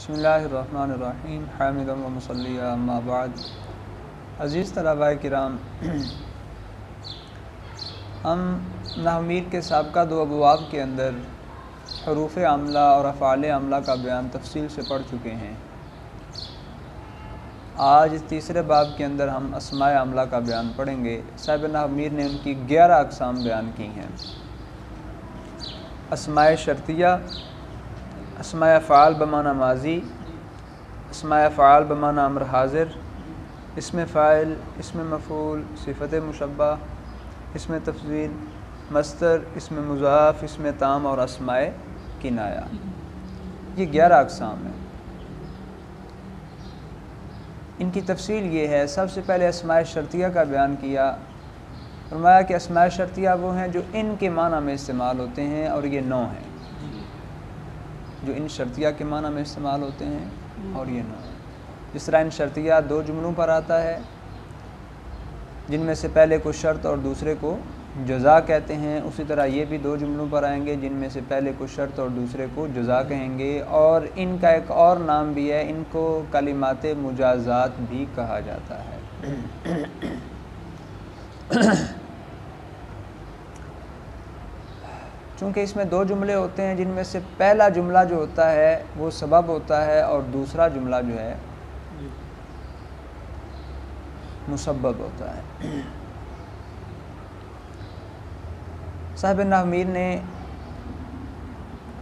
بسم اللہ الرحمن الرحیم حامدا و مصلیٰ اما بعد۔ عزیز طلباء کرام، ہم نحو میر کے سابقہ دو ابواب کے اندر حروف عاملہ اور افعال عاملہ کا بیان تفصیل سے پڑھ چکے ہیں۔ آج تیسرے باب کے اندر ہم اسماء عاملہ کا بیان پڑھیں گے۔ صاحب نحو میر نے ان کی 11 اقسام بیان کی ہیں۔ اسماء شرطیہ، اسماء افعال بمعنی ماضی، اسماء افعال بمعنی امر حاضر، اسم فاعل، اسم مفعول، صفت مشبہ، اسم تفضیل، مصدر، اسم مضاف، اسم تام اور اسماء کنایہ۔ یہ 11 اقسام ہیں۔ ان کی تفصیل یہ ہے، سب سے پہلے اسماء شرطیہ کا بیان کیا۔ فرمایا کہ اسماء شرطیہ وہ ہیں جو ان کے معنی میں استعمال ہوتے ہیں، اور یہ 9 ہیں جو ان شرطیہ کے معنی میں استعمال ہوتے ہیں، اور یہ 9 ہیں۔ جس طرح ان شرطیہ 2 جملوں پر آتا ہے، جن میں سے پہلے کو شرط اور دوسرے کو جزا کہتے ہیں، اسی طرح یہ بھی 2 جملوں پر آئیں گے جن میں سے پہلے کو شرط اور دوسرے کو جزا کہیں گے۔ اور ان کا ایک اور نام بھی ہے، ان کو کلمات مجازات بھی کہا جاتا ہے۔ چونکہ اس میں 2 جملے ہوتے ہیں، جن میں سے پہلا جملہ جو ہوتا ہے وہ سبب ہوتا ہے، اور دوسرا جملہ جو ہے مسبب ہوتا ہے۔ صاحب نحو میر نے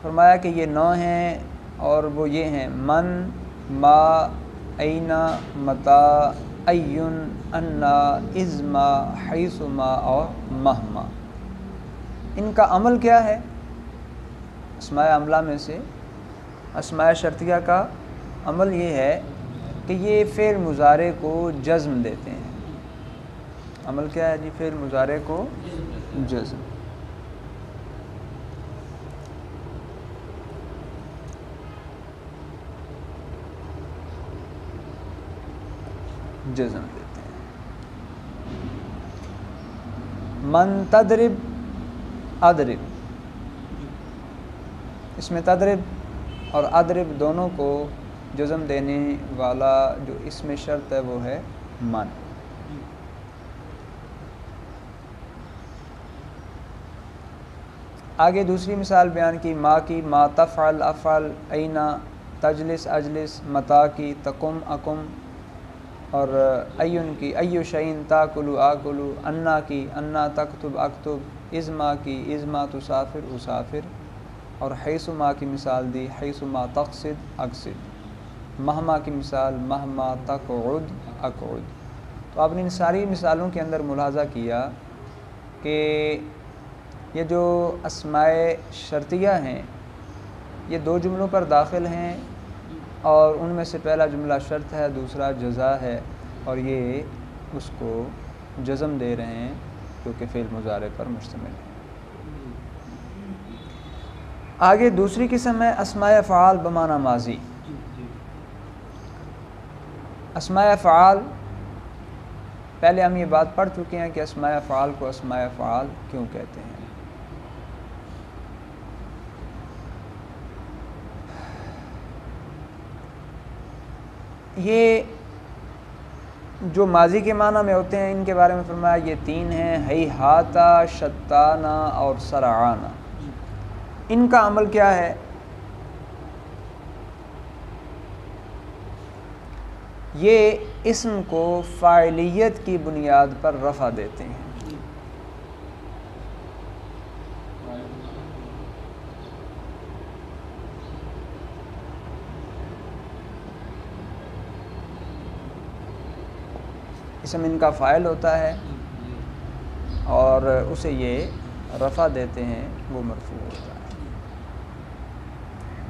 فرمایا کہ یہ 9 ہیں، اور وہ یہ ہیں: من، ما، اینا، متا، این، انا، ازما، حیثما اور مہما۔ ان کا عمل کیا ہے؟ اسماء عاملہ میں سے اسماء شرطیہ کا عمل یہ ہے کہ یہ فعل مضارع کو جزم دیتے ہیں۔ عمل کیا ہے جی؟ فعل مضارع کو جزم دیتے ہیں۔ من تضرب، اضرب، اس میں تضرب اور اضرب دونوں کو جزم دینے والا جو اس میں شرط ہے وہ ہے من۔ آگے دوسری مثال بیان کی، ما کی، ما تفعل، افعل، اینا، تجلس، اجلس، متا کی، تقم، اقم، اور این کی، ایو شعین، تاکلو، آکلو، انا کی، انا تکتب، اکتب، ازما کی، ازما تسافر، اسافر، اور حیثما کی مثال دی، حیثما تقصد، اقصد، مہما کی مثال، مہما تقعد، اقعد۔ تو آپ نے ان ساری مثالوں کے اندر ملاحظہ کیا کہ یہ جو اسماء شرطیہ ہیں یہ 2 جملوں پر داخل ہیں، اور ان میں سے پہلا جملہ شرط ہے، دوسرا جزا ہے، اور یہ اس کو جزم دے رہے ہیں جو کہ فعل مضارع پر مشتمل ہے۔ آگے دوسری قسم ہے اسماء افعال بمعنی ماضی۔ اسماء افعال، پہلے ہم یہ بات پڑھ چکے ہیں کہ اسماء افعال کو اسماء افعال کیوں کہتے ہیں۔ یہ جو ماضی کے معنی میں ہوتے ہیں ان کے بارے میں فرمایا یہ 3 ہیں: ہیہاتا، شتانا اور سرعانا۔ ان کا عمل کیا ہے؟ یہ اسم کو فاعلیت کی بنیاد پر رفع دیتے ہیں۔ اسم ان کا فاعل ہوتا ہے اور اسے یہ رفع دیتے ہیں، وہ مرفوع ہوتا ہے۔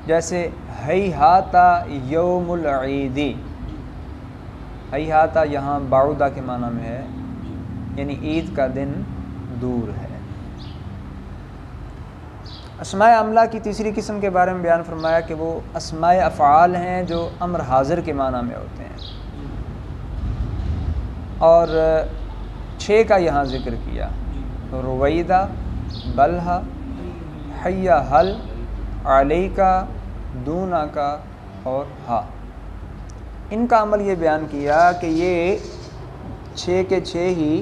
جیسے ہیہاتا یوم العیدی، ہیہاتا یہاں بعودہ کے معنی میں ہے، یعنی عید کا دن دور ہے۔ اسماء عاملہ کی تیسری قسم کے بارے میں بیان فرمایا کہ وہ اسماء افعال ہیں جو امر حاضر کے معنی میں ہوتے ہیں، اور 6 کا یہاں ذکر کیا: رویدہ، بلہا، حیا، حل، علیکا، دونا کا، اور ہا۔ ان کا عمل یہ بیان کیا کہ یہ 6 کے 6 ہی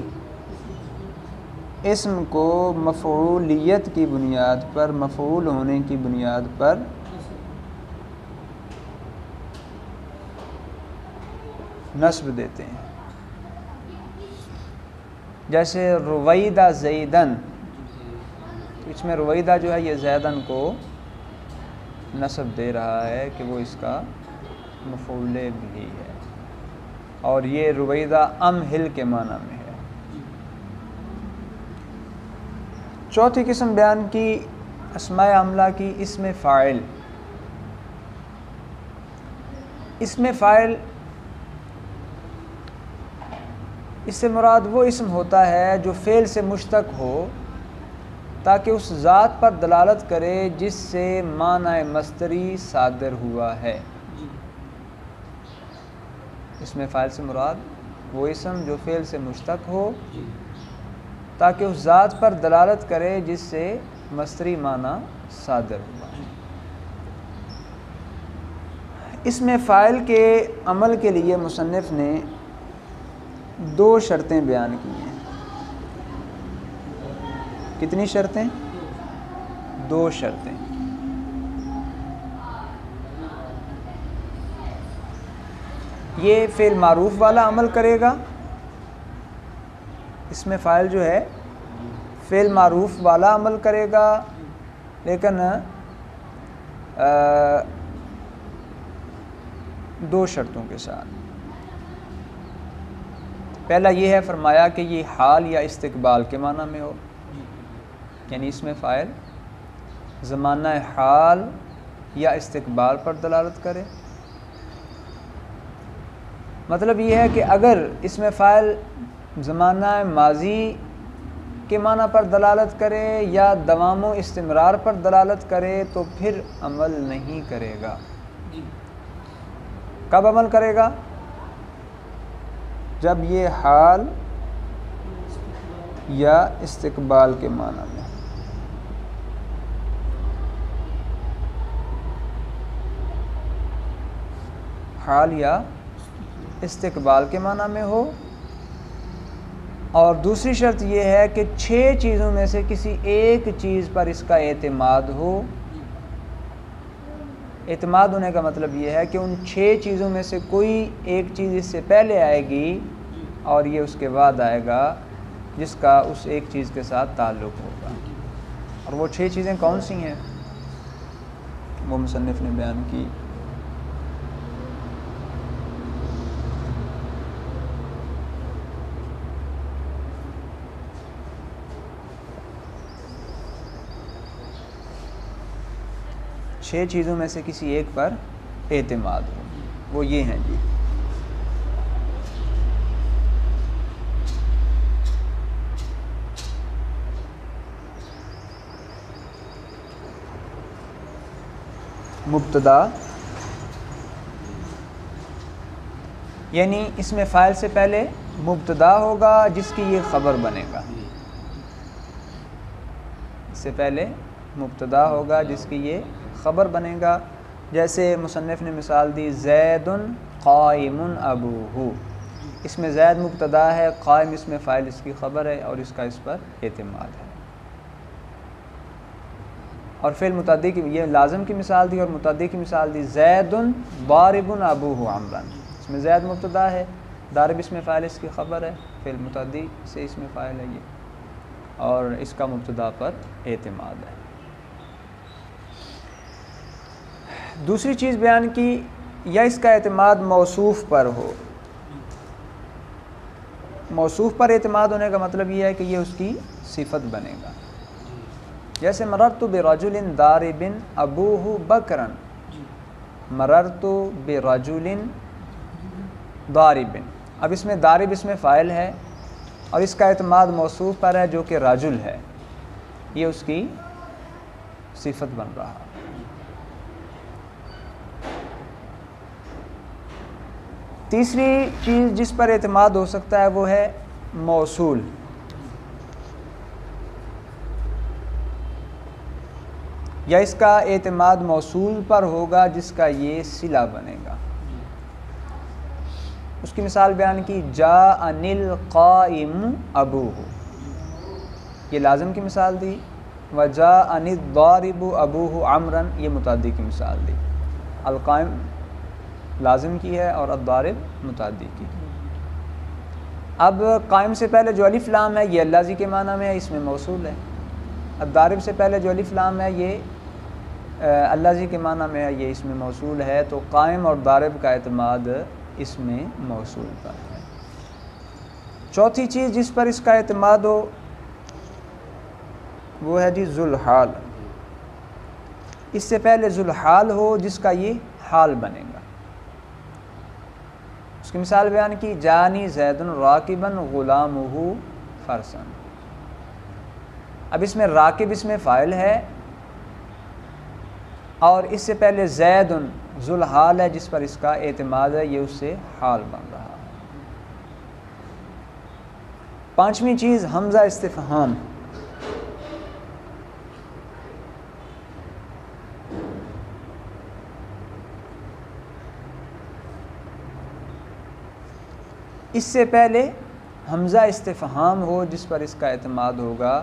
اسم کو مفعولیت کی بنیاد پر، مفعول ہونے کی بنیاد پر نصب دیتے ہیں۔ جیسے رویدہ زیدن، اس میں رویدہ جو ہے یہ زیدن کو نصب دے رہا ہے کہ وہ اس کا مفعول بھی ہے، اور یہ رویدہ امہل کے معنی میں ہے۔ چوتھی قسم بیان کی اسماء عاملہ کی اسم فاعل۔ اسم فاعل اس سے مراد وہ اسم ہوتا ہے جو فعل سے مشتق ہو تاکہ اس ذات پر دلالت کرے جس سے معنی مصدری صادر ہوا ہے۔ اسم فاعل سے مراد وہ اسم جو فعل سے مشتق ہو تاکہ اس ذات پر دلالت کرے جس سے مصدری معنی صادر ہوا ہے۔ اسم فاعل کے عمل کے لیے مصنف نے 2 شرطیں بیان کی ہیں۔ کتنی شرطیں؟ 2 شرطیں۔ یہ فعل معروف والا عمل کرے گا، اسم فاعل جو ہے فعل معروف والا عمل کرے گا، لیکن 2 شرطوں کے ساتھ۔ پہلا یہ ہے فرمایا کہ یہ حال یا استقبال کے معنی میں ہو، یعنی اسم فاعل زمانہ حال یا استقبال پر دلالت کرے۔ مطلب یہ ہے کہ اگر اسم فاعل زمانہ ماضی کے معنی پر دلالت کرے یا دوام و استمرار پر دلالت کرے تو پھر عمل نہیں کرے گا۔ کب عمل کرے گا؟ جب یہ حال یا استقبال کے معنی میں۔ حال یا استقبال کے معنی میں ہو، اور دوسری شرط یہ ہے کہ 6 چیزوں میں سے کسی ایک چیز پر اس کا اعتماد ہو۔ اعتماد ہونے کا مطلب یہ ہے کہ ان 6 چیزوں میں سے کوئی ایک چیز اس سے پہلے آئے گی اور یہ اس کے بعد آئے گا جس کا اس ایک چیز کے ساتھ تعلق ہوگا۔ اور وہ 6 چیزیں کون سی ہیں؟ وہ مصنف نے بیان کی۔ چھ چیزوں میں سے کسی ایک پر اعتماد ہو، وہ یہ ہیں جی۔ مبتدا، یعنی اس میں فاعل سے پہلے مبتدا ہوگا جس کی یہ خبر بنے گا۔ اس سے پہلے مبتدا ہوگا جس کی یہ خبر بنے گا، جیسے مصنف نے مثال دی زید قائم ابوہ، اس میں زید مبتدا ہے، قائم اس میں فاعل اس کی خبر ہے اور اس کا اس پر اعتماد ہے۔ اور فعل متعدی کی یہ لازم کی مثال دی اور متعدی کی مثال دی زید ضارب ابوہ عمرا، اس میں زید مبتدا ہے، ضارب اس میں فاعل اس کی خبر ہے، فعل متعدی سے اس میں فاعل ہے یہ، اور اس کا مبتدا پر اعتماد ہے۔ دوسری چیز بیان کی، یا اس کا اعتماد موصوف پر ہو۔ موصوف پر اعتماد ہونے کا مطلب یہ ہے کہ یہ اس کی صفت بنے گا، جیسے مررت برجل ضارب ابوہ بکرا، مررت برجل ضارب، اب اس میں ضارب اس میں فاعل ہے اور اس کا اعتماد موصوف پر ہے جو کہ رجل ہے، یہ اس کی صفت بن رہا۔ تیسری چیز جس پر اعتماد ہو سکتا ہے وہ ہے موصول۔ یا اس کا اعتماد موصول پر ہوگا جس کا یہ صلہ بنے گا۔ اس کی مثال بیان کی، جاءنی القائم ابوہ، یہ لازم کی مثال دی، وجاءنی الضارب ابوہ عمرا، یہ متعدی کی مثال دی۔ القائم لازم کی ہے اور الضارب متعدی کی۔ اب قائم سے پہلے جو الف لام ہے یہ اللذی کے معنی میں ہے، اس میں موصول ہے۔ الضارب سے پہلے جو الف لام ہے یہ اللذی کے معنی میں ہے، یہ اس میں موصول ہے، تو قائم اور ضارب کا اعتماد اس میں موصول پر ہے۔ چوتھی چیز جس پر اس کا اعتماد ہو وہ ہے جی ذوالحال، اس سے پہلے ذوالحال ہو جس کا یہ حال بنے گا۔ اس کی مثال بیان کی، جانی زید راکبا غلامہ فرسا۔ اب اس میں راکب اس میں فاعل ہے اور اس سے پہلے زید ذوالحال ہے جس پر اس کا اعتماد ہے، یہ اس سے حال بن رہا ہے۔ پانچویں چیز حمزہ استفہام، اس سے پہلے حمزہ استفہام ہو جس پر اس کا اعتماد ہوگا۔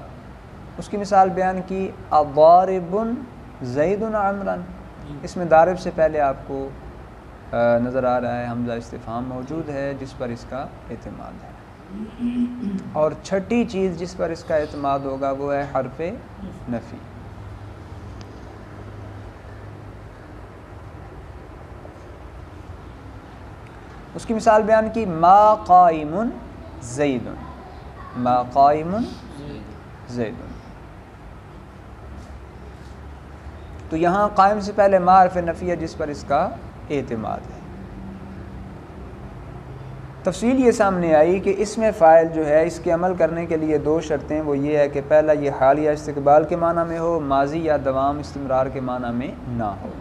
اس کی مثال بیان کی، اضارب زید عمرا، اس میں ضارب سے پہلے آپ کو نظر آ رہا ہے حمزہ استفہام موجود ہے جس پر اس کا اعتماد ہے۔ اور چھٹی چیز جس پر اس کا اعتماد ہوگا وہ ہے حرف نفی۔ اس کی مثال بیان کی، ما قائم زید، ما قائم زید۔ تو یہاں قائم سے پہلے ما حرف نفی ہے جس پر اس کا اعتماد ہے۔ تفصیل یہ سامنے آئی کہ اس میں فاعل جو ہے اس کے عمل کرنے کے لیے دو شرطیں، وہ یہ ہے کہ پہلا یہ حال یا استقبال کے معنی میں ہو، ماضی یا دوام استمرار کے معنی میں نہ ہو،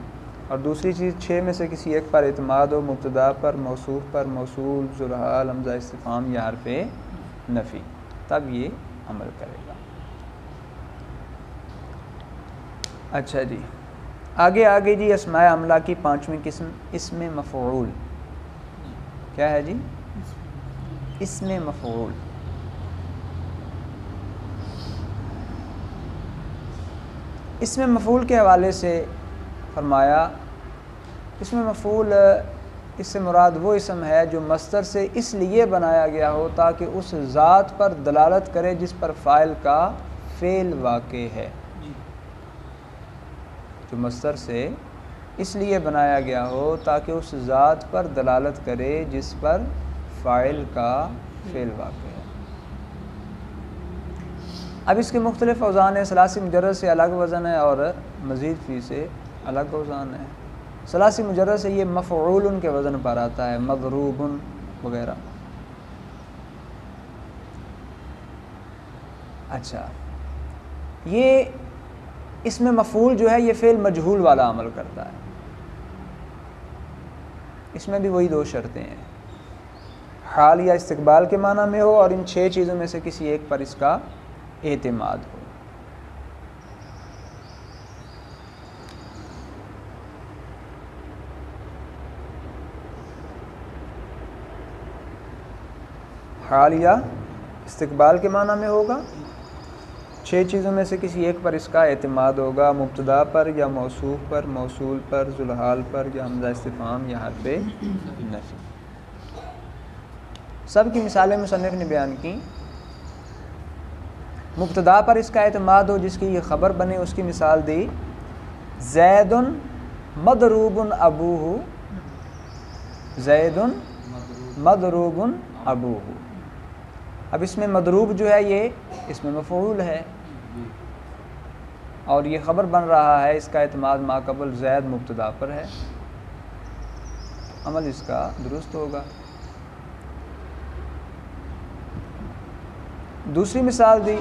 اور دوسری چیز 6 میں سے کسی ایک پر اعتماد ہو، مبتدا پر، موصوف پر، موصول، ذوالحال، حمزہ استفہام یا حرف نفی، تب یہ عمل کرے گا۔ اچھا جی، آگے جی اسماء عملہ کی پانچویں قسم اسم مفعول۔ کیا ہے جی؟ اسم مفعول۔ اسم مفعول کے حوالے سے فرمایا، اسم مفعول اس سے مراد وہ اسم ہے جو مصدر سے اس لیے بنایا گیا ہو تاکہ اس ذات پر دلالت کرے جس پر فاعل کا فعل واقع ہے۔ جو مصدر سے اس لیے بنایا گیا ہو تاکہ اس ذات پر دلالت کرے جس پر فاعل کا فعل واقع ہے۔ اب اس کے مختلف اوزان ہیں، ثلاثی مجرد سے الگ وزن ہے اور مزید فی سے الگ اوزان ہے۔ ثلاثی مجرد سے یہ مفعول کے وزن پر آتا ہے، مضروب وغیرہ۔ اچھا، یہ اس میں مفعول جو ہے یہ فعل مجہول والا عمل کرتا ہے، اس میں بھی وہی دو شرطیں ہیں، حال یا استقبال کے معنی میں ہو اور ان 6 چیزوں میں سے کسی ایک پر اس کا اعتماد ہو۔ حال یا استقبال کے معنی میں ہوگا، 6 چیزوں میں سے کسی ایک پر اس کا اعتماد ہوگا، مبتدا پر یا موصوف پر، موصول پر، ذوالحال پر یا حمزہ استفہام یا حرف نفی۔ سب کی مثالیں مصنف نے بیان کی۔ مبتدا پر اس کا اعتماد ہو جس کی یہ خبر بنے، اس کی مثال دی، زید مضروب ابوہ، زید مضروب ابوہ۔ اب اس میں مضروب جو ہے یہ اس میں مفعول ہے اور یہ خبر بن رہا ہے، اس کا اعتماد ما قبل زید مبتدا پر ہے، عمل اس کا درست ہوگا۔ دوسری مثال دی،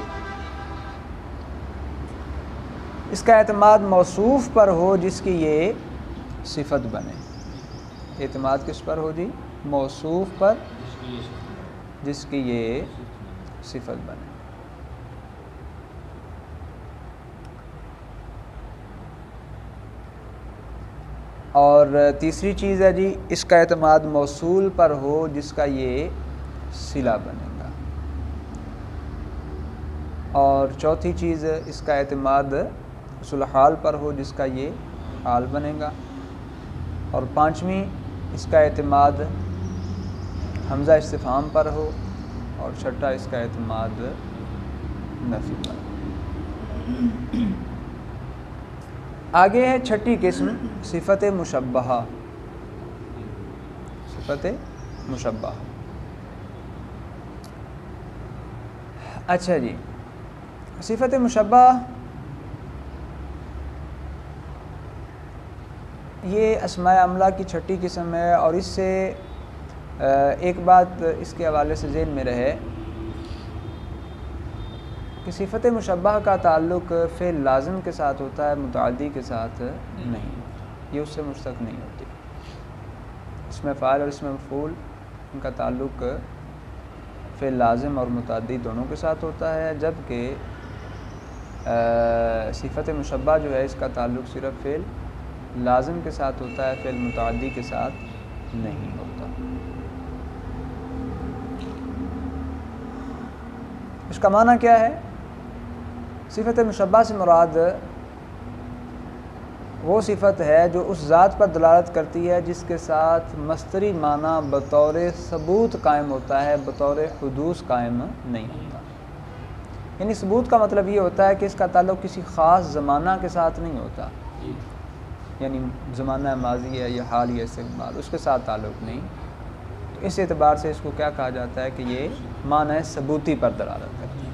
اس کا اعتماد موصوف پر ہو جس کی یہ صفت بنے۔ اعتماد کس پر ہو جی؟ موصوف پر جس کی یہ صفت بنے۔ اور تیسری چیز ہے جی اس کا اعتماد موصول پر ہو جس کا یہ صلہ بنے گا، اور چوتھی چیز اس کا اعتماد اصل حال پر ہو جس کا یہ حال بنے گا، اور پانچویں اس کا اعتماد حمزہ استفہام پر ہو، اور چھٹا اس کا اعتماد نفی پر ہو۔ آگے ہے چھٹی قسم صفت مشبہہ۔ صفت مشبہہ، اچھا جی، صفت مشبہہ یہ اسماء عملہ کی چھٹی قسم ہے، اور اس سے ایک بات اس کے حوالے سے ذہن میں رہے کہ صفت مشبہہ کا تعلق فعل لازم کے ساتھ ہوتا ہے، متعدی کے ساتھ نہیں، یہ اس سے مشتق نہیں ہوتی۔ اس میں فاعل اور اس میں مفعول ان کا تعلق فعل لازم اور متعدی دونوں کے ساتھ ہوتا ہے، جبکہ صفت مشبہہ جو ہے اس کا تعلق صرف فعل لازم کے ساتھ ہوتا ہے، فعل متعدی کے ساتھ نہیں ہوتا۔ اس کا معنی کیا ہے؟ صفت مشبہہ سے مراد وہ صفت ہے جو اس ذات پر دلالت کرتی ہے جس کے ساتھ مصدری معنی بطور ثبوت قائم ہوتا ہے، بطور حدوث قائم نہیں ہوتا۔ یعنی ثبوت کا مطلب یہ ہوتا ہے کہ اس کا تعلق کسی خاص زمانہ کے ساتھ نہیں ہوتا، یعنی زمانہ ماضی ہے یا حال یا استقبال، اس کے ساتھ تعلق نہیں۔ تو اس اعتبار سے اس کو کیا کہا جاتا ہے کہ یہ معنی ثبوتی پر دلالت کرتی ہے۔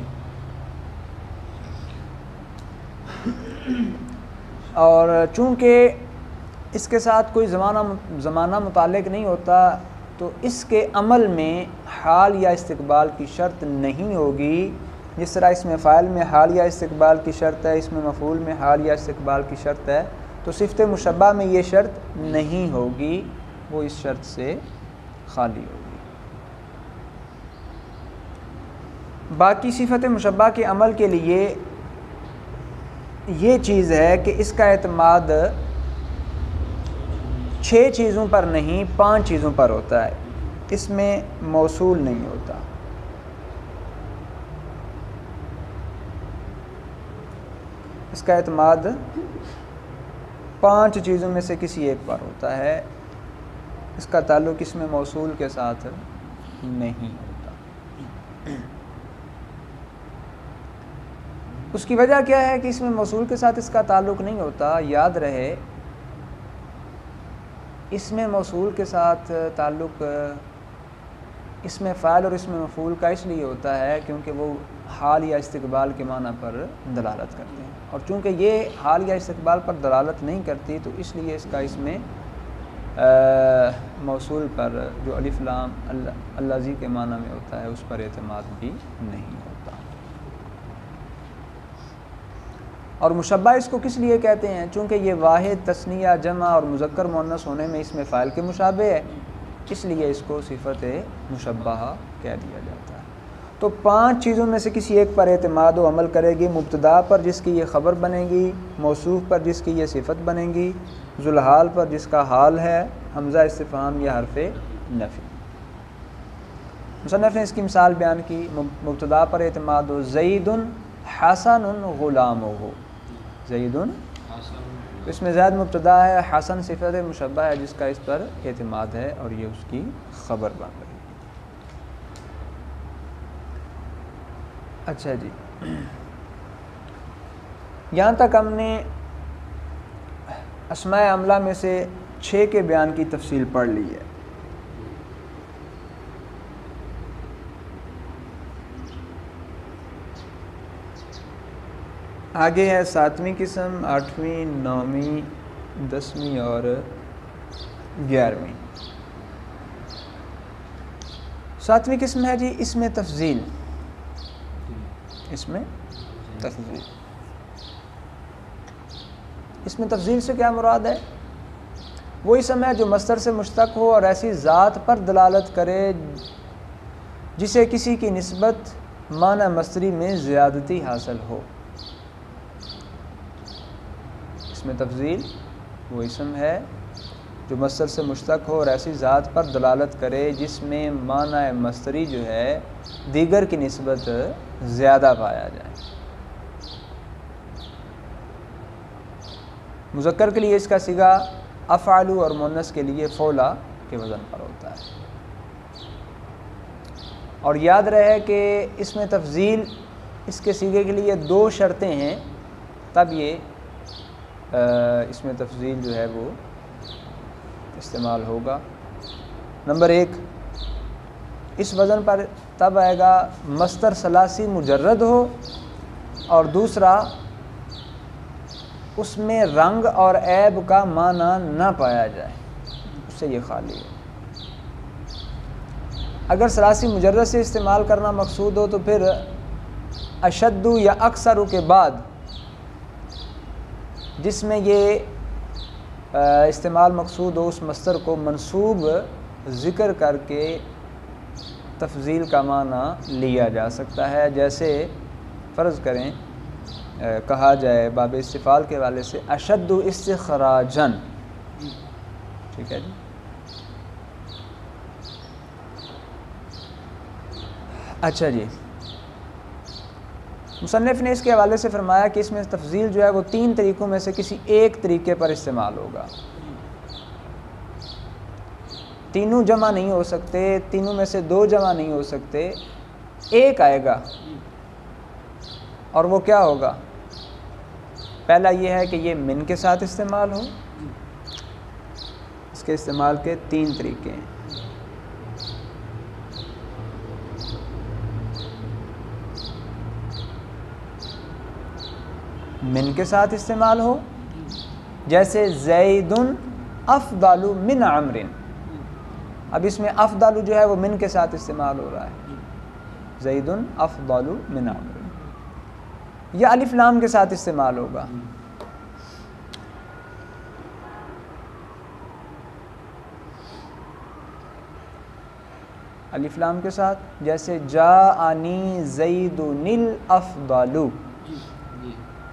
اور چونکہ اس کے ساتھ کوئی زمانہ متعلق نہیں ہوتا تو اس کے عمل میں حال یا استقبال کی شرط نہیں ہوگی، جس طرح اس میں فاعل میں حال یا استقبال کی شرط ہے، اس میں مفعول میں حال یا استقبال کی شرط ہے، تو صفت مشبہہ میں یہ شرط نہیں ہوگی، وہ اس شرط سے خالی ہوگی۔ باقی صفت مشبہہ کے عمل کے لیے یہ چیز ہے کہ اس کا اعتماد 6 چیزوں پر نہیں 5 چیزوں پر ہوتا ہے، اس میں موصول نہیں ہوتا۔ اس کا اعتماد 5 چیزوں میں سے کسی ایک پر ہوتا ہے، اس کا تعلق اس میں موصول کے ساتھ نہیں ہوتا۔ اس کی وجہ کیا ہے کہ اس میں موصول کے ساتھ اس کا تعلق نہیں ہوتا؟ یاد رہے اس میں موصول کے ساتھ تعلق اس میں فاعل اور اس میں مفعول کا اس لیے ہوتا ہے کیونکہ وہ حال یا استقبال کے معنی پر دلالت کرتے ہیں، اور چونکہ یہ حال یا استقبال پر دلالت نہیں کرتی تو اس لیے اس کا اس میں موصول پر جو الف لام الذی کے معنی میں ہوتا ہے اس پر اعتماد بھی نہیں ہوتا۔ اور مشبہ اس کو کس لیے کہتے ہیں؟ چونکہ یہ واحد، تثنیہ، جمع اور مذکر مؤنث ہونے میں اس میں فاعل کے مشابہ ہے، اس لیے اس کو صفت مشبہہ کہہ دیا جاتا ہے۔ تو 5 چیزوں میں سے کسی ایک پر اعتماد و عمل کرے گی، مبتدا پر جس کی یہ خبر بنے گی، موصوف پر جس کی یہ صفت بنے گی، ذوالحال پر جس کا حال ہے، حمزہ استفہام یا حرف نفی۔ مصنف نے اس کی مثال بیان کی، مبتدا پر اعتماد ہو، زید حسن غلامہ، زید اس میں زید مبتدا ہے، حسن صفت مشبہ ہے جس کا اس پر اعتماد ہے اور یہ اس کی خبر بن رہی ہے۔ اچھا جی، یہاں تک ہم نے اسماء عملہ میں سے 6 کے بیان کی تفصیل پڑھ لی ہے۔ آگے ہے 7ویں قسم، 8ویں، 9ویں، 10ویں اور 11ویں۔ 7ویں قسم ہے جی اس میں تفضیل، اس میں تفضیل۔ اس میں تفضیل سے کیا مراد ہے؟ وہ اسم ہے جو مصدر سے مشتق ہو اور ایسی ذات پر دلالت کرے جسے کسی کی نسبت معنی مصدری میں زیادتی حاصل ہو۔ اس میں تفضیل وہ اسم ہے جو مصدر سے مشتق ہو اور ایسی ذات پر دلالت کرے جس میں معنی مصدری جو ہے دیگر کی نسبت زیادہ پایا جائے۔ مذکر کے لیے اس کا صیغہ افعلوا اور مؤنث کے لیے فعلا کے وزن پر ہوتا ہے۔ اور یاد رہے کہ اس میں تفضیل اس کے صیغے کے لیے 2 شرطیں ہیں، تب یہ اس میں تفضیل جو ہے وہ استعمال ہوگا۔ نمبر 1، اس وزن پر تب آئے گا مصدر ثلاثی مجرد ہو، اور دوسرا اس میں رنگ اور عیب کا معنی نہ پایا جائے، اس سے یہ خالی ہے۔ اگر ثلاثی مجرد سے استعمال کرنا مقصود ہو تو پھر اشد یا اکثر کے بعد جس میں یہ استعمال مقصود ہو اس مصدر کو منصوب ذکر کر کے تفضیل کا معنی لیا جا سکتا ہے، جیسے فرض کریں کہا جائے باب استفعال کے حوالے سے اشد استخراجن، ٹھیک ہے جی۔ اچھا جی، مصنف نے اس کے حوالے سے فرمایا کہ اس میں تفضیل جو ہے وہ 3 طریقوں میں سے کسی ایک طریقے پر استعمال ہوگا۔ تینوں جمع نہیں ہو سکتے، تینوں میں سے 2 جمع نہیں ہو سکتے، ایک آئے گا، اور وہ کیا ہوگا؟ پہلا یہ ہے کہ یہ من کے ساتھ استعمال ہو۔ اس کے استعمال کے 3 طریقے ہیں۔ من کے ساتھ استعمال ہو، جیسے زید افضل من عمر، اب اس میں افضل جو ہے وہ من کے ساتھ استعمال ہو رہا ہے، زید افضل من عمر، یا الف لام کے ساتھ استعمال ہوگا۔ الف لام کے ساتھ، جیسے جاءنی زید الافضل،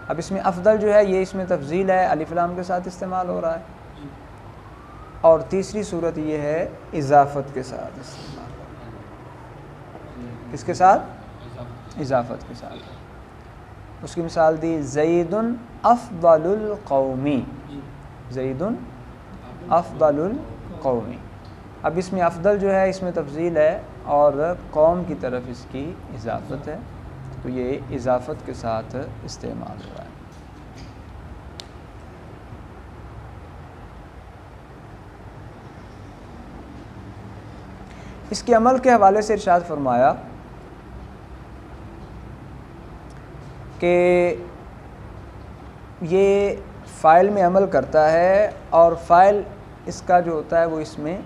اب اس میں افضل جو ہے یہ اس میں تفضیل ہے، الف لام کے ساتھ استعمال ہو رہا ہے۔ اور تیسری صورت یہ ہے اضافت کے ساتھ استعمال ہو رہا ہے۔ کس کے ساتھ؟ اضافت کے ساتھ۔ اس کی مثال دی زید افضل القوم، زید افضل القوم، اب اس میں افضل جو ہے اس میں تفضیل ہے اور قوم کی طرف اس کی اضافت ہے، تو یہ اضافت کے ساتھ استعمال ہو رہا ہے۔ اس کے عمل کے حوالے سے ارشاد فرمایا کہ یہ فاعل میں عمل کرتا ہے، اور فاعل اس کا جو ہوتا ہے وہ اس میں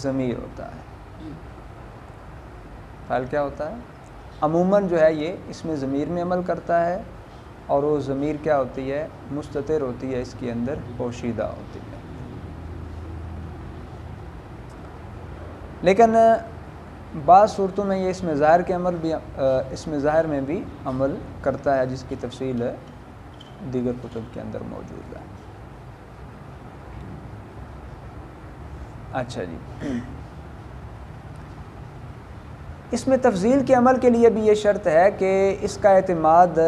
ضمیر ہوتا ہے۔ فاعل کیا ہوتا ہے؟ عموماً جو ہے یہ اس میں ضمیر میں عمل کرتا ہے، اور وہ ضمیر کیا ہوتی ہے؟ مستتر ہوتی ہے، اس کے اندر پوشیدہ ہوتی ہے۔ لیکن بعض صورتوں میں یہ اس میں ظاہر کے عمل بھی اس میں ظاہر میں بھی عمل کرتا ہے، جس کی تفصیل دیگر کتب کے اندر موجود ہے۔ اچھا جی، اس میں تفضیل کے عمل کے لیے بھی یہ شرط ہے کہ اس کا اعتماد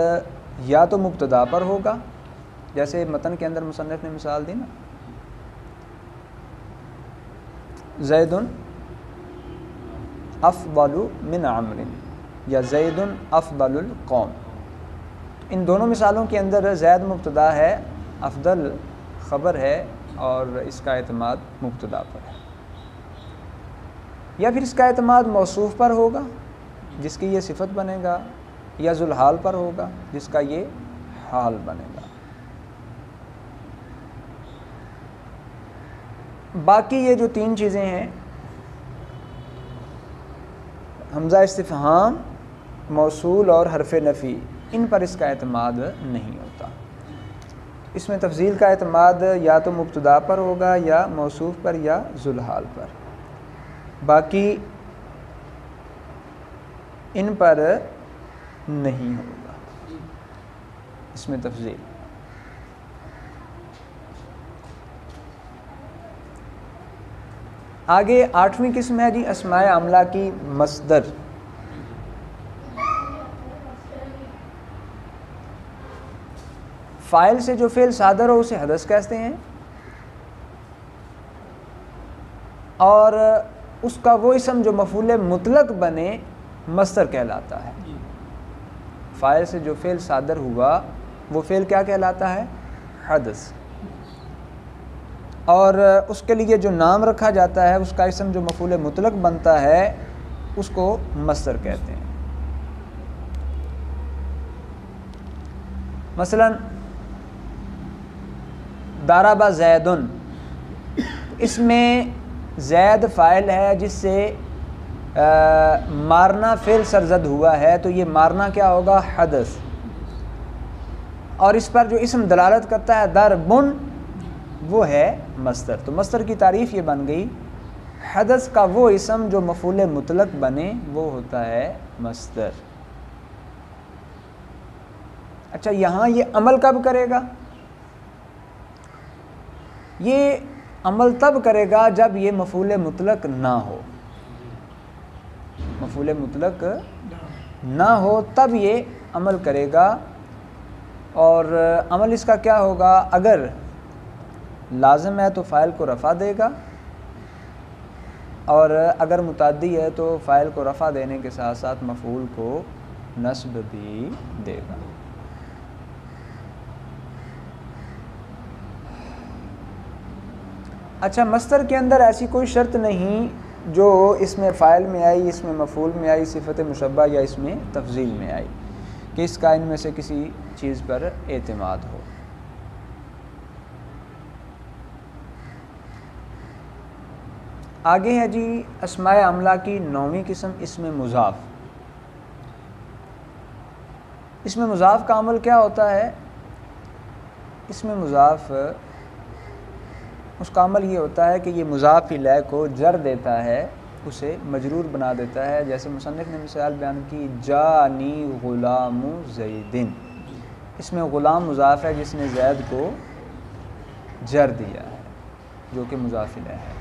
یا تو مبتدا پر ہوگا، جیسے متن کے اندر مصنف نے مثال دی نا، زید افضل من عمر یا زید افضل القوم، ان دونوں مثالوں کے اندر زید مبتدا ہے، افضل خبر ہے، اور اس کا اعتماد مبتدا پر ہے۔ یا پھر اس کا اعتماد موصوف پر ہوگا جس کی یہ صفت بنے گا، یا ذوالحال پر ہوگا جس کا یہ حال بنے گا۔ باقی یہ جو 3 چیزیں ہیں، حمزہ استفہام، موصول اور حرف نفی، ان پر اس کا اعتماد نہیں ہوتا۔ اس میں تفضیل کا اعتماد یا تو مبتدا پر ہوگا، یا موصوف پر، یا ذوالحال پر، باقی ان پر نہیں ہوگا اس میں تفضیل۔ آگے 8ویں قسم ہے جی اسماء عاملہ کی مصدر۔ فاعل سے جو فعل صادر ہو اسے حدث کہتے ہیں، اور اس کا وہ اسم جو مفعول مطلق بنے مصدر کہلاتا ہے۔ فاعل سے جو فعل صادر ہوا وہ فعل کیا کہلاتا ہے؟ حدث۔ اور اس کے لیے جو نام رکھا جاتا ہے اس کا اسم جو مفعول مطلق بنتا ہے اس کو مصدر کہتے ہیں۔ مثلا ضرب زید، اس میں زید فاعل ہے جس سے مارنا فعل سرزد ہوا ہے، تو یہ مارنا کیا ہوگا؟ حدث۔ اور اس پر جو اسم دلالت کرتا ہے ضربن، وہ ہے مصدر۔ تو مصدر کی تعریف یہ بن گئی، حدث کا وہ اسم جو مفعول مطلق بنے وہ ہوتا ہے مصدر۔ اچھا، یہاں یہ عمل کب کرے گا؟ یہ عمل تب کرے گا جب یہ مفعول مطلق نہ ہو۔ مفعول مطلق نہ ہو تب یہ عمل کرے گا، اور عمل اس کا کیا ہوگا؟ اگر لازم ہے تو فاعل کو رفع دے گا، اور اگر متعدی ہے تو فاعل کو رفع دینے کے ساتھ ساتھ مفعول کو نصب بھی دے گا۔ اچھا، مصدر کے اندر ایسی کوئی شرط نہیں جو اس میں فاعل میں آئی، اس میں مفعول میں آئی، صفت مشبہ یا اس میں تفضیل میں آئی، کہ اس کا ان میں سے کسی چیز پر اعتماد ہو۔ آگے ہے جی اسماء عاملہ کی 9ویں قسم اسم مضاف۔ اسم مضاف کا عمل کیا ہوتا ہے؟ اسم مضاف اس کا عمل یہ ہوتا ہے کہ یہ مضاف الیہ کو جر دیتا ہے، اسے مجرور بنا دیتا ہے۔ جیسے مصنف نے مثال بیان کی، جانی غلام زیدن، اس میں غلام مضاف ہے جس نے زید کو جر دیا ہے، جو کہ مضاف الیہ ہے۔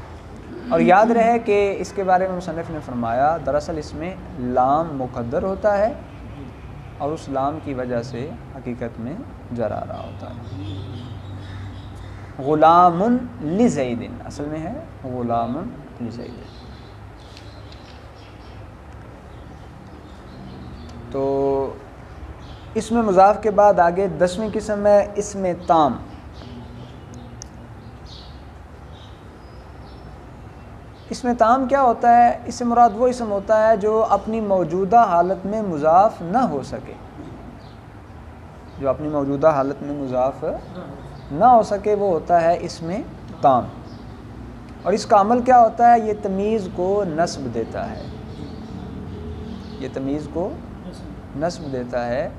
اور یاد رہے کہ اس کے بارے میں مصنف نے فرمایا دراصل اس میں لام مقدر ہوتا ہے، اور اس لام کی وجہ سے حقیقت میں جر آ رہا ہوتا ہے۔ غلام لزید اصل میں ہے غلام لزید۔ تو اسم مضاف کے بعد آگے 10ویں قسم ہے اسم تام۔ اسم تام کیا ہوتا ہے؟ اس سے مراد وہ اسم ہوتا ہے جو اپنی موجودہ حالت میں مضاف نہ ہو سکے، جو اپنی موجودہ حالت میں مضاف نہ ہو سکے وہ ہوتا ہے اسم تام۔ اور اس کا عمل کیا ہوتا ہے؟ یہ تمیز کو نصب دیتا ہے، یہ تمیز کو نصب دیتا ہے،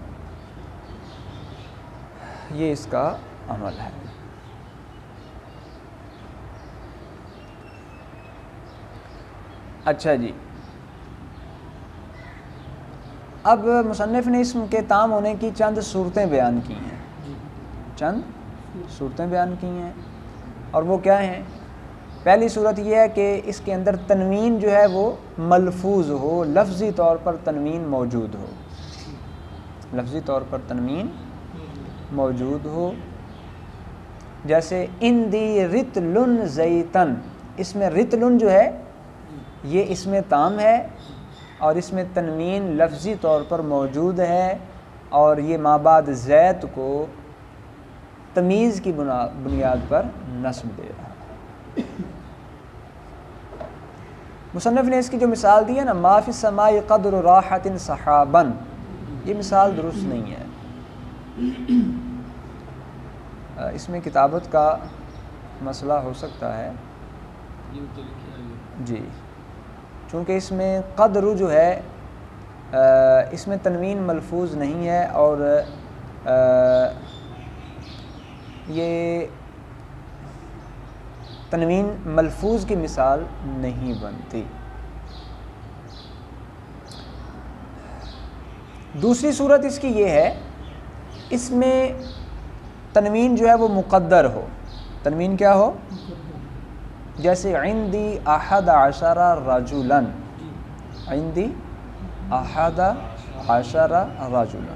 یہ اس کا عمل ہے۔ اچھا جی، اب مصنف نے اسم کے تام ہونے کی چند صورتیں بیان کی ہیں، چند صورتیں بیان کی ہیں، اور وہ کیا ہیں؟ پہلی صورت یہ ہے کہ اس کے اندر تنوین جو ہے وہ ملفوظ ہو، لفظی طور پر تنوین موجود ہو، لفظی طور پر تنوین موجود ہو۔ جیسے اندی رتلن زیتن، اس میں رتلن جو ہے یہ اسم تام ہے، اور اس میں تنوین لفظی طور پر موجود ہے، اور یہ مابعد زید کو تمیز کی بنیاد پر نصب دے رہا ہے۔ مصنف نے اس کی جو مثال دی ہے نا، ما فی السماء قدر راحت سحابا، یہ مثال درست نہیں ہے، اس میں کتابت کا مسئلہ ہو سکتا ہے جی، چونکہ اس میں قدر جو ہے اس میں تنوین ملفوظ نہیں ہے، اور یہ تنوین ملفوظ کی مثال نہیں بنتی۔ دوسری صورت اس کی یہ ہے، اس میں تنوین جو ہے وہ مقدر ہو، تنوین کیا ہو؟ جیسے عندی احد عشر رجلا، عندی احد عشر رجلا،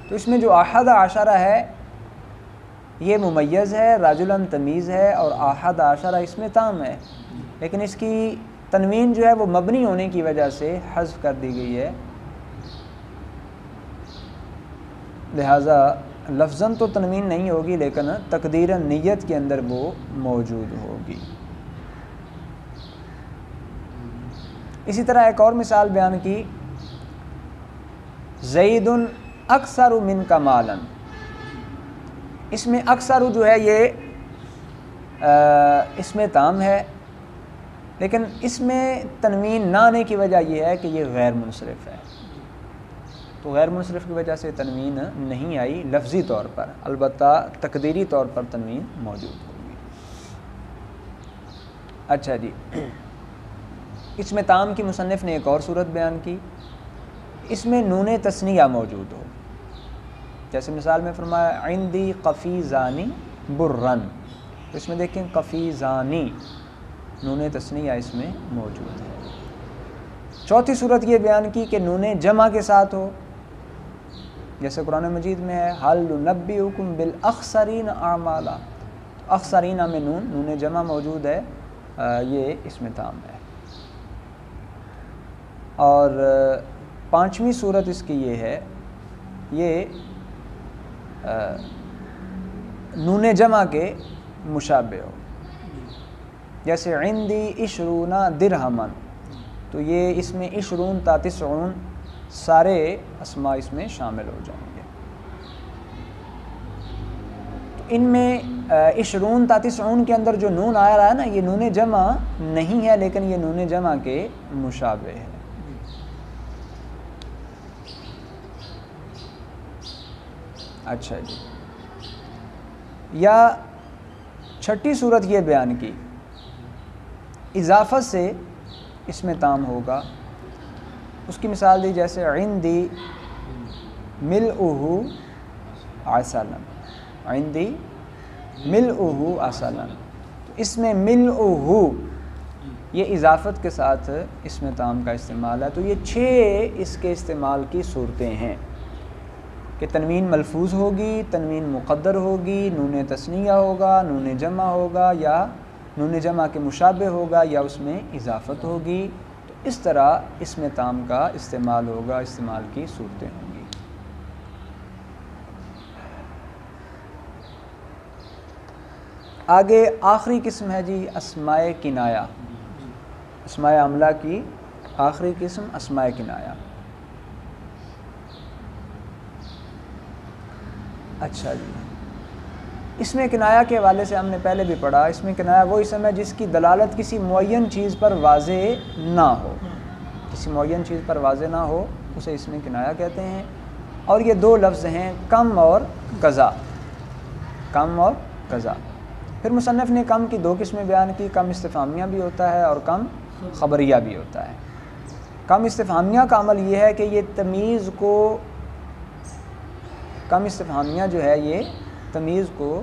تو اس میں جو احد عشر ہے یہ ممیز ہے، رجلا تمیز ہے، اور احد عشر اس میں تام ہے، لیکن اس کی تنوین جو ہے وہ مبنی ہونے کی وجہ سے حذف کر دی گئی ہے، لہٰذا لفظاً تو تنوین نہیں ہوگی لیکن تقدیراً نیت کے اندر وہ موجود ہوگی۔ اسی طرح ایک اور مثال بیان کی، زید اکثر منک مالا، اس میں اکثر جو ہے یہ اس میں تام ہے، لیکن اس میں تنوین نہ آنے کی وجہ یہ ہے کہ یہ غیر منصرف ہے، تو غیر منصرف کی وجہ سے تنوین نہیں آئی لفظی طور پر، البتہ تقدیری طور پر تنوین موجود ہوگی۔ اچھا جی، اس میں تام کی مصنف نے ایک اور صورت بیان کی، اس میں نون تثنیہ موجود ہو، جیسے مثال میں فرمایا عندی قفیزانی برن، تو اس میں دیکھیں قفیزانی نون تثنیہ اس میں موجود ہے۔ چوتھی صورت یہ بیان کی کہ نون جمع کے ساتھ ہو، جیسے قرآن مجید میں ہے حل ننبئکم بالاخسرین اعمالا، اخسرین میں نون جمع موجود ہے، یہ اس میں تام ہے۔ اور پانچویں صورت اس کی یہ ہے، یہ نون جمع کے مشابہ ہو، جیسے عندی عشرون درہمن، تو یہ اس میں عشرون تا تسعون سارے اسماء اس میں شامل ہو جائیں گے۔ تو ان میں عشرون تا تسعون کے اندر جو نون آ رہا ہے نا، یہ نون جمع نہیں ہے لیکن یہ نون جمع کے مشابہ ہے۔ اچھا جی، یا چھٹی صورت یہ بیان کی، اضافت سے اس میں تام ہوگا، اس کی مثال دی جیسے عندی ملؤہ عسلا، عندی ملؤہ عسلا، تو اس میں ملؤہ یہ اضافت کے ساتھ اس میں تام کا استعمال ہے، تو یہ 6 اس کے استعمال کی صورتیں ہیں کہ تنوین ملفوظ ہوگی، تنوین مقدر ہوگی، نون تثنیہ ہوگا، نون جمع ہوگا، یا نون جمع کے مشابہ ہوگا، یا اس میں اضافت ہوگی، تو اس طرح اس میں تام کا استعمال ہوگا، استعمال کی صورتیں ہوں گی۔ آگے آخری قسم ہے جی اسماء کنایہ، اسماء عاملہ کی آخری قسم اسماء کنایہ۔ اچھا جی، اس میں کنایہ کے حوالے سے ہم نے پہلے بھی پڑھا، اس میں کنایہ وہ اسم ہے جس کی دلالت کسی معین چیز پر واضح نہ ہو، کسی معین چیز پر واضح نہ ہو اسے اس میں کنایہ کہتے ہیں، اور یہ 2 لفظ ہیں کم اور قضا، کم اور قضا۔ پھر مصنف نے کم کی 2 قسمیں بیان کی، کم استفہامیہ بھی ہوتا ہے اور کم خبریہ بھی ہوتا ہے۔ کم استفہامیہ کا عمل یہ ہے کہ یہ تمیز کو، کم استفہامیہ جو ہے یہ تمیز کو،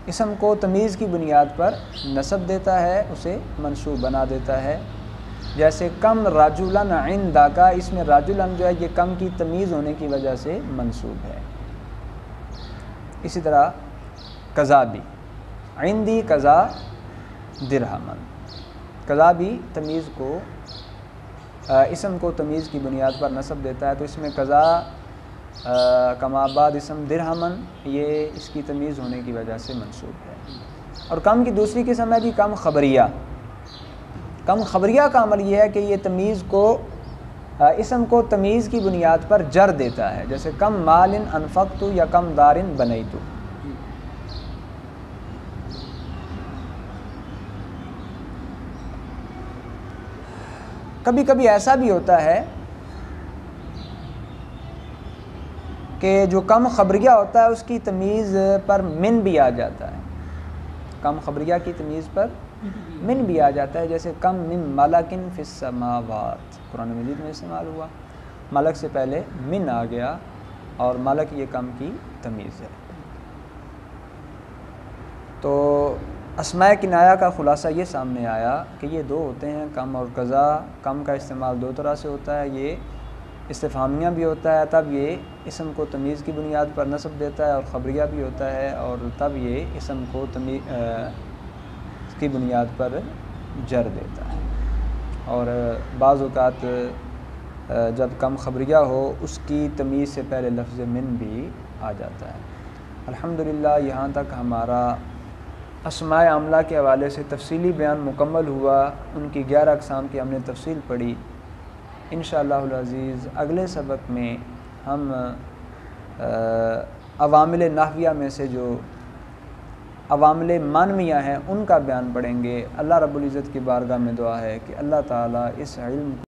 اسم کو تمیز کی بنیاد پر نسب دیتا ہے، اسے منصوب بنا دیتا ہے، جیسے کم رجلاً عندک، اس میں رجلاً جو ہے یہ کم کی تمیز ہونے کی وجہ سے منصوب ہے۔ اسی طرح قضا بھی، عندی قضا درہمن، قضا بھی تمیز کو، اسم کو تمیز کی بنیاد پر نسب دیتا ہے، تو اس میں قضا کما بعد اسم درہمن یہ اس کی تمیز ہونے کی وجہ سے منصوب ہے۔ اور کم کی دوسری قسم ہے جی کم خبریہ۔ کم خبریہ کا عمل یہ ہے کہ یہ تمیز کو، اسم کو تمیز کی بنیاد پر جر دیتا ہے، جیسے کم مال انفقت یا کم دار بنیت۔ کبھی کبھی ایسا بھی ہوتا ہے کہ جو کم خبریہ ہوتا ہے اس کی تمیز پر من بھی آ جاتا ہے، کم خبریہ کی تمیز پر من بھی آ جاتا ہے، جیسے کم من ملکن فی السماوات، قرآن مجید میں استعمال ہوا، ملک سے پہلے من آ گیا اور ملک یہ کم کی تمیز ہے۔ تو اسماء کنایہ کا خلاصہ یہ سامنے آیا کہ یہ دو ہوتے ہیں، کم اور قضا۔ کم کا استعمال دو طرح سے ہوتا ہے، یہ استفہامیہ بھی ہوتا ہے، تب یہ اسم کو تمیز کی بنیاد پر نصب دیتا ہے، اور خبریہ بھی ہوتا ہے، اور تب یہ اسم کو تمیز کی بنیاد پر جر دیتا ہے۔ اور بعض اوقات جب کم خبریہ ہو اس کی تمیز سے پہلے لفظ من بھی آ جاتا ہے۔ الحمدللہ یہاں تک ہمارا اسماء عاملہ کے حوالے سے تفصیلی بیان مکمل ہوا۔ ان کی 11 اقسام کی ہم نے تفصیل پڑھی۔ انشاءاللہ العزیز اگلے سبق میں ہم عوامل نحویہ میں سے جو عوامل معنویہ ہیں ان کا بیان پڑھیں گے۔ اللہ رب العزت کی بارگاہ میں دعا ہے کہ اللہ تعالیٰ اس علم